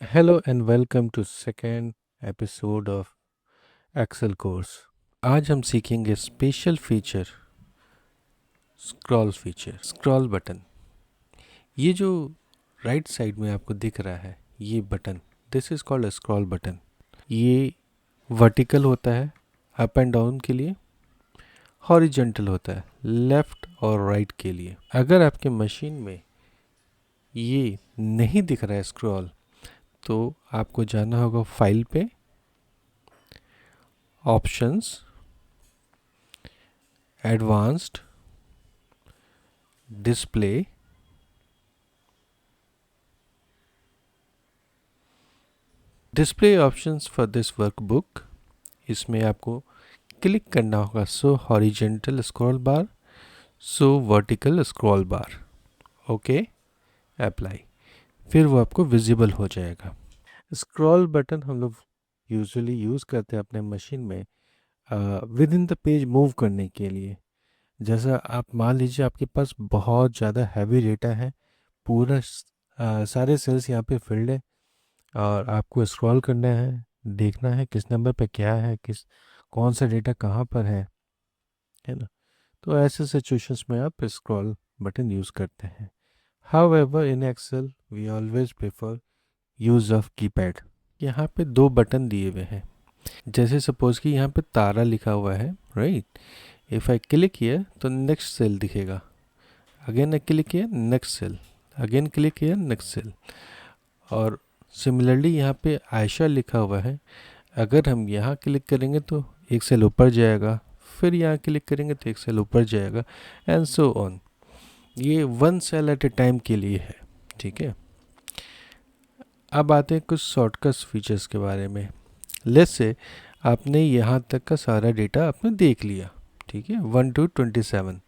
Hello and welcome to second episode of Excel course. आज हम सीखेंगे स्पेशल फीचर स्क्रॉल बटन। ये जो राइट साइड में आपको दिख रहा है ये button, this is called a scroll button. ये वर्टिकल होता है अप एंड डाउन के लिए, हॉरिजॉन्टल होता है लेफ्ट और राइट के लिए। अगर आपके मशीन में ये नहीं दिख रहा है स्क्रॉल, तो आपको जाना होगा फाइल पे, options, advanced, display, display options for this workbook. इसमें आपको क्लिक करना होगा show horizontal scroll bar, show vertical scroll bar. Okay, apply. फिर वो आपको विजिबल हो जाएगा। स्क्रॉल बटन हम लोग यूजुअली यूज़ करते हैं अपने मशीन में with in the page move करने के लिए। जैसा आप मान लीजिए आपके पास बहुत ज़्यादा हैवी डेटा है, पूरा सारे सेल्स यहाँ पे फिल्ड है और आपको स्क्रॉल करना है, देखना है किस नंबर पे क्या है, किस कौन सा डेटा कहाँ पर है ना। तो ऐसे सिचुएशंस में आप स्क्रॉल बटन यूज़ करते हैं। However in Excel we always prefer use of keypad. यहाँ पे दो बटन दिए हुए हैं। जैसे सपोज कि यहाँ पे तारा लिखा हुआ है, right. If I click here तो नेक्स्ट सेल दिखेगा, again I click here next cell, again click here next cell. और सिमिलरली यहाँ पे आयशा लिखा हुआ है, अगर हम यहाँ क्लिक करेंगे तो एक सेल ऊपर जाएगा, फिर यहाँ क्लिक करेंगे तो एक सेल ऊपर जाएगा, एंड सो ऑन। ये one cell at a time के लिए है, ठीक है। अब आते हैं कुछ शॉर्टकट फीचर्स के बारे में। लेट्स से आपने यहाँ तक का सारा डेटा आपने देख लिया, ठीक है, 1 to 27।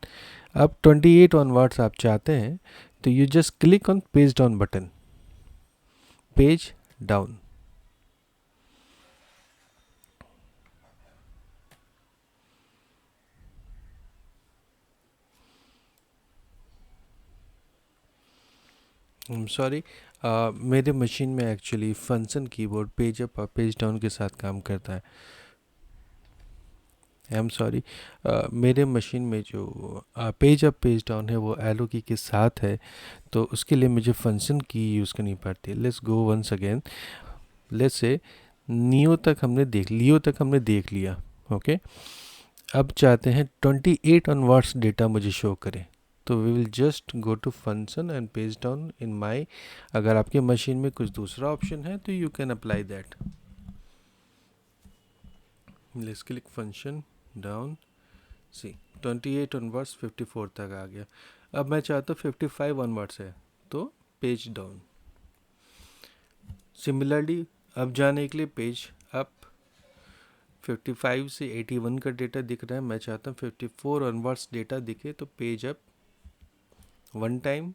अब 28 ऑनवर्ड्स आप चाहते हैं तो you just click on page down button, page down. Sorry, मेरे मशीन में actually function keyboard page up और पेज डाउन के साथ काम करता है। आई एम सॉरी, मेरे मशीन में जो पेज अप पेज डाउन है वो एलो की के साथ है, तो उसके लिए मुझे फंक्शन की यूज़ करनी पड़ती है। Let's go once again. Let's say Leo तक हमने देख लिया, ओके। अब चाहते हैं 28 ऑनवर्ड्स डेटा मुझे शो करें, तो we will just go to function and page down in my. अगर आपके मशीन में कुछ दूसरा ऑप्शन है तो you can apply that. Let's click function down, C 28 onwards 54 तक आ गया। अब मैं चाहता हूँ 55 ऑनवर्ड्स है, तो पेज डाउन। सिमिलरली अब जाने के लिए पेज अप, 55 से 81 का डेटा दिख रहा है, मैं चाहता हूँ 54 ऑनवर्ड्स डेटा दिखे, तो page up one time,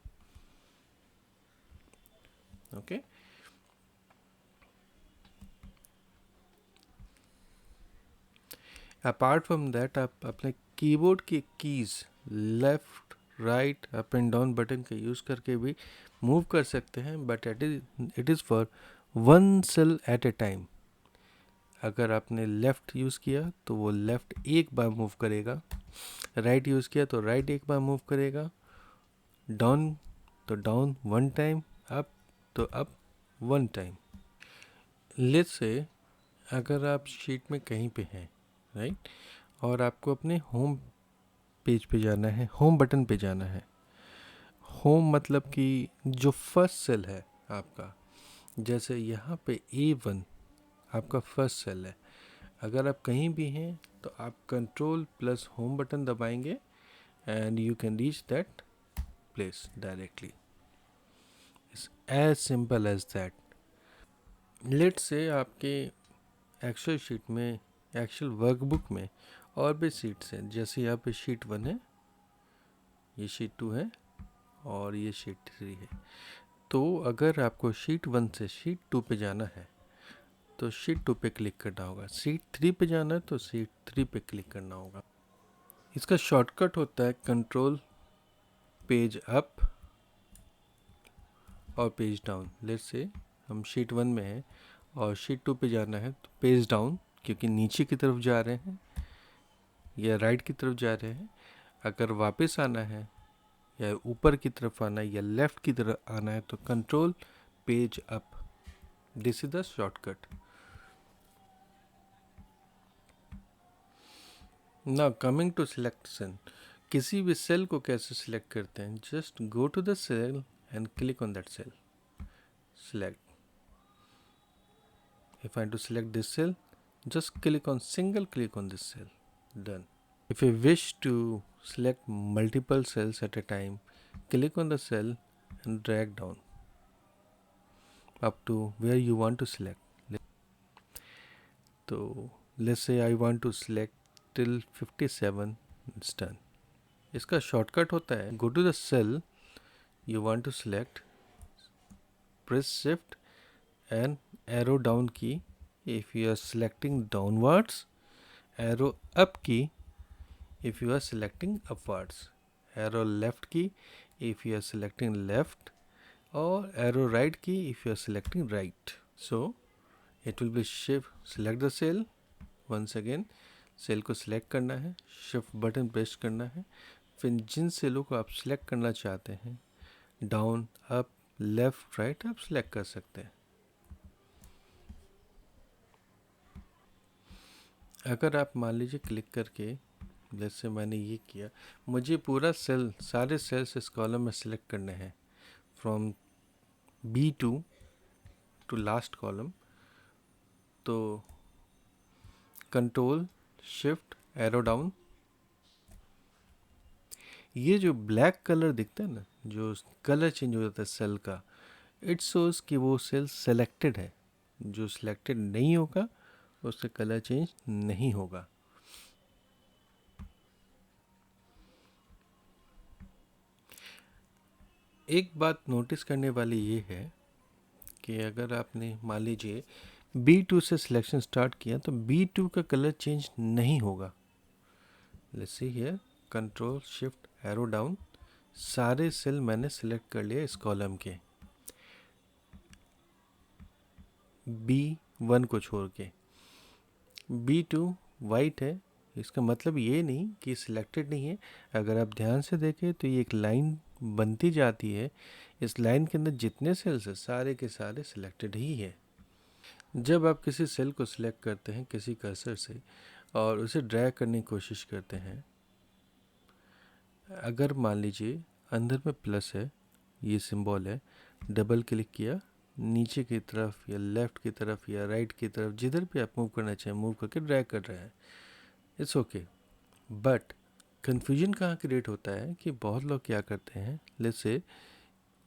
okay. Apart from that आप अपने कीबोर्ड की keys left right up and down button का यूज़ करके भी मूव कर सकते हैं, but it is for one cell at a time. अगर आपने लेफ़्ट यूज़ किया तो वो लेफ़्ट एक बार मूव करेगा, राइट यूज़ किया तो राइट एक बार मूव करेगा, डाउन तो डाउन वन टाइम, अप तो up one time. Let's say अगर आप शीट में कहीं पे हैं, राइट, और आपको अपने होम पेज पे जाना है, होम बटन पे जाना है। होम मतलब कि जो फर्स्ट सेल है आपका, जैसे यहाँ पे A1 आपका फर्स्ट सेल है। अगर आप कहीं भी हैं तो आप कंट्रोल प्लस होम बटन दबाएंगे and you can reach that place directly. It's as simple as that. Let say आपके एक्सेल शीट में, एक्सेल वर्कबुक में और भी शीट्स हैं। जैसे यहाँ पे शीट 1 है, ये शीट 2 है और ये शीट 3 है। तो अगर आपको शीट 1 से शीट 2 पे जाना है तो शीट 2 पे क्लिक करना होगा, शीट 3 पे जाना है तो शीट 3 पे क्लिक करना होगा। इसका शॉर्टकट होता है कंट्रोल पेज अप और पेज डाउन। लेट्स से हम शीट 1 में हैं और शीट 2 पे जाना है तो पेज डाउन, क्योंकि नीचे की तरफ जा रहे हैं या राइट की तरफ जा रहे हैं। अगर वापस आना है या ऊपर की तरफ आना है या लेफ़्ट की तरफ आना है तो control page up, this is the shortcut. Now coming to selection, किसी भी सेल को कैसे सिलेक्ट करते हैं? Just go to the cell and click on that cell, select. If I want to select this cell, just click on single click on this cell, done. If you wish to select multiple cells at a time, click on the cell and drag down up to where you want to select. So let's say I want to select till 57, it's done. इसका shortcut होता है, go to the cell you want to select, press shift and arrow down key if you are selecting downwards, arrow up key if you are selecting upwards, arrow left key if you are selecting left, or arrow right key if you are selecting right. So it will be shift, select the cell, once again cell को select करना है, shift button press करना है, फिर जिन सेलों को आप select करना चाहते हैं डाउन अप लेफ्ट राइट आप सिलेक्ट कर सकते हैं। अगर आप मान लीजिए क्लिक करके, जैसे मैंने ये किया, मुझे पूरा सेल, सारे सेल्स इस कॉलम में सिलेक्ट करने हैं from B2 to last column, तो कंट्रोल शिफ्ट एरो डाउन, ये जो ब्लैक कलर दिखता है ना, जो कलर चेंज हो जाता है सेल का, इट शोज कि वो सेल सेलेक्टेड है। जो सिलेक्टेड नहीं होगा उससे कलर चेंज नहीं होगा। एक बात नोटिस करने वाली ये है कि अगर आपने मान लीजिए B2 से सिलेक्शन स्टार्ट किया तो B2 का कलर चेंज नहीं होगा। Let's see here, control shift arrow down, सारे सेल मैंने सिलेक्ट कर लिया इस कॉलम के, B1 को छोड़ के। B2 वाइट है, इसका मतलब ये नहीं कि सिलेक्टेड नहीं है। अगर आप ध्यान से देखें तो ये एक लाइन बनती जाती है, इस लाइन के अंदर जितने सेल्स हैं सारे के सारे सिलेक्टेड ही है। जब आप किसी सेल को सिलेक्ट करते हैं किसी कर्सर से और उसे ड्रैग करने की कोशिश करते हैं, अगर मान लीजिए अंदर में प्लस है, ये सिंबल है, डबल क्लिक किया, नीचे की तरफ या लेफ़्ट की तरफ या राइट की तरफ, जिधर भी आप मूव करना चाहें मूव करके ड्रैग कर रहे हैं, इट्स ओके। बट कन्फ्यूजन कहाँ क्रिएट होता है कि बहुत लोग क्या करते हैं, लेट्स से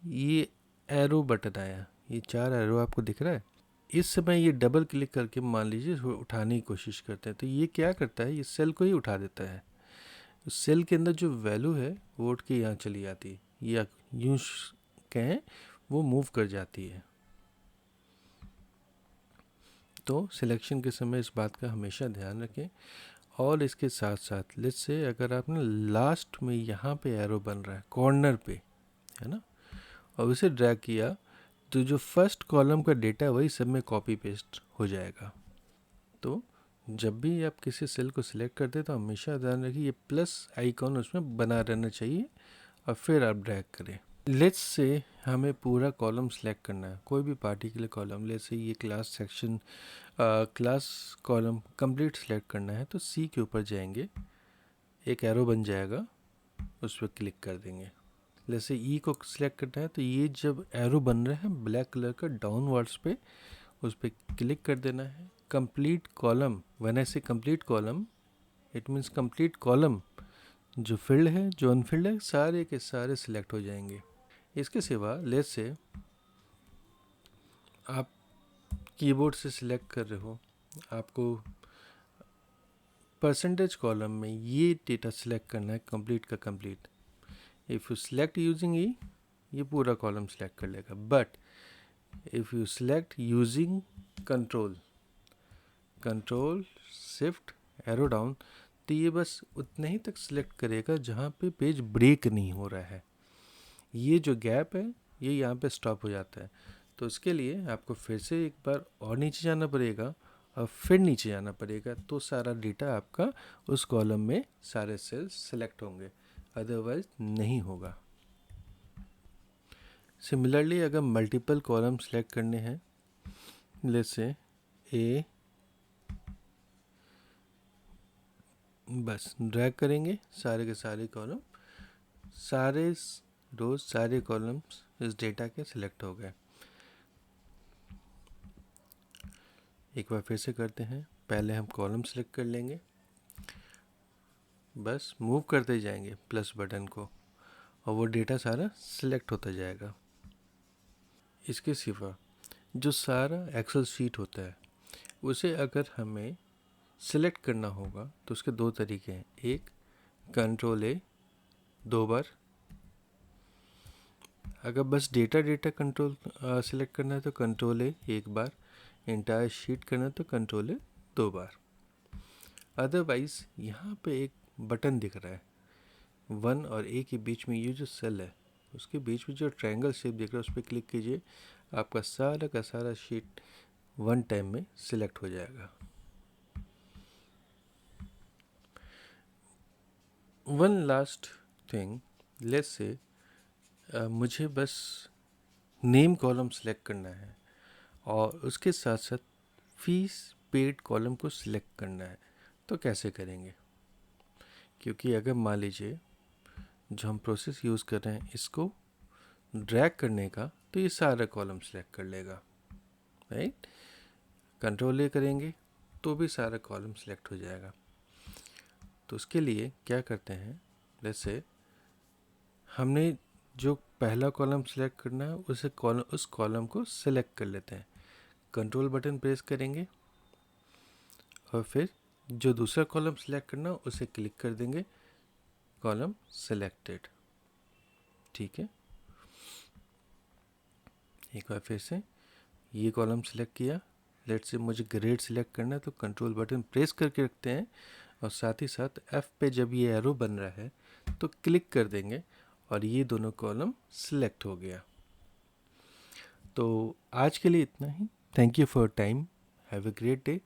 ये एरो बटन आया, ये 4 एरो आपको दिख रहा है, इस समय ये डबल क्लिक करके मान लीजिए उठाने की कोशिश करते हैं, तो ये क्या करता है, ये सेल को ही उठा देता है। सेल के अंदर जो वैल्यू है वो उठ के यहाँ चली जाती है, या यूँ कहें वो मूव कर जाती है। तो सिलेक्शन के समय इस बात का हमेशा ध्यान रखें। और इसके साथ साथ लेट्स से अगर आपने लास्ट में यहाँ पे एरो बन रहा है कॉर्नर पे, है ना, और उसे ड्रैग किया तो जो फर्स्ट कॉलम का डेटा वही सब में कॉपी पेस्ट हो जाएगा। तो जब भी आप किसी सेल को सिलेक्ट करते हैं तो हमेशा ध्यान रखिए ये प्लस आइकॉन उसमें बना रहना चाहिए और फिर आप ड्रैग करें। लेट्स से हमें पूरा कॉलम सेलेक्ट करना है, कोई भी पार्टिकुलर कॉलम, लेट्स से ये class section class column complete select करना है, तो सी के ऊपर जाएंगे, एक एरो बन जाएगा, उस पर क्लिक कर देंगे। जैसे ई को सिलेक्ट करना है तो ये जब एरो बन रहा है ब्लैक कलर का डाउनवर्ड्स पे, उस पर क्लिक कर देना है। कंप्लीट कॉलम, व्हेन आई से complete column it means complete column, जो फील्ड है जो अनफिल्ड है सारे के सारे सिलेक्ट हो जाएंगे। इसके सिवा लेट्स से आप कीबोर्ड से सिलेक्ट कर रहे हो, आपको परसेंटेज कॉलम में ये डेटा सिलेक्ट करना है कंप्लीट का complete, if you select using E ये पूरा कॉलम सिलेक्ट कर लेगा, but if you select using control control shift arrow down, तो ये बस उतने ही तक सिलेक्ट करेगा जहाँ पे पेज ब्रेक नहीं हो रहा है। ये जो गैप है ये यहाँ पे स्टॉप हो जाता है। तो उसके लिए आपको फिर से एक बार और नीचे जाना पड़ेगा और फिर नीचे जाना पड़ेगा, तो सारा डेटा आपका उस कॉलम में सारे सेल्स सेलेक्ट होंगे, अदरवाइज नहीं होगा। सिमिलरली अगर मल्टीपल कॉलम सेलेक्ट करने हैं, लेट्स से ए, बस ड्रैग करेंगे सारे के सारे कॉलम, सारे रोज सारे कॉलम्स इस डेटा के सिलेक्ट हो गए। एक बार फिर से करते हैं, पहले हम कॉलम सेलेक्ट कर लेंगे, बस मूव करते जाएंगे प्लस बटन को और वो डेटा सारा सिलेक्ट होता जाएगा। इसके सिवा जो सारा एक्सेल शीट होता है उसे अगर हमें सिलेक्ट करना होगा तो उसके दो तरीके हैं। एक कंट्रोल ए 2 बार, अगर बस डेटा कंट्रोल सिलेक्ट करना है तो कंट्रोल ए 1 बार, एंटायर शीट करना है तो कंट्रोल ए 2 बार। अदरवाइज यहाँ पे एक बटन दिख रहा है 1 और ए के बीच में, ये जो सेल है उसके बीच में जो ट्रायंगल शेप दिख रहा है उस पर क्लिक कीजिए, आपका सारा का सारा शीट वन टाइम में सिलेक्ट हो जाएगा। One last thing, let's say मुझे बस नेम कॉलम सेलेक्ट करना है और उसके साथ साथ फीस पेड कॉलम को सिलेक्ट करना है, तो कैसे करेंगे? क्योंकि अगर मान लीजिए जो हम प्रोसेस यूज़ कर रहे हैं इसको ड्रैग करने का, तो ये सारा कॉलम सेलेक्ट कर लेगा, राइट। कंट्रोल ए करेंगे तो भी सारा कॉलम सेलेक्ट हो जाएगा। तो उसके लिए क्या करते हैं, जैसे हमने जो पहला कॉलम सेलेक्ट करना है उस कॉलम को सेलेक्ट कर लेते हैं, कंट्रोल बटन प्रेस करेंगे और फिर जो दूसरा कॉलम सेलेक्ट करना उसे क्लिक कर देंगे, कॉलम सेलेक्टेड। ठीक है, एक बार फिर से ये कॉलम सेलेक्ट किया, लेट्स से मुझे ग्रेड सेलेक्ट करना है तो कंट्रोल बटन प्रेस करके रखते हैं और साथ ही साथ F पे जब ये एरो बन रहा है तो क्लिक कर देंगे और ये दोनों कॉलम सिलेक्ट हो गया। तो आज के लिए इतना ही। Thank you for time, have a great day.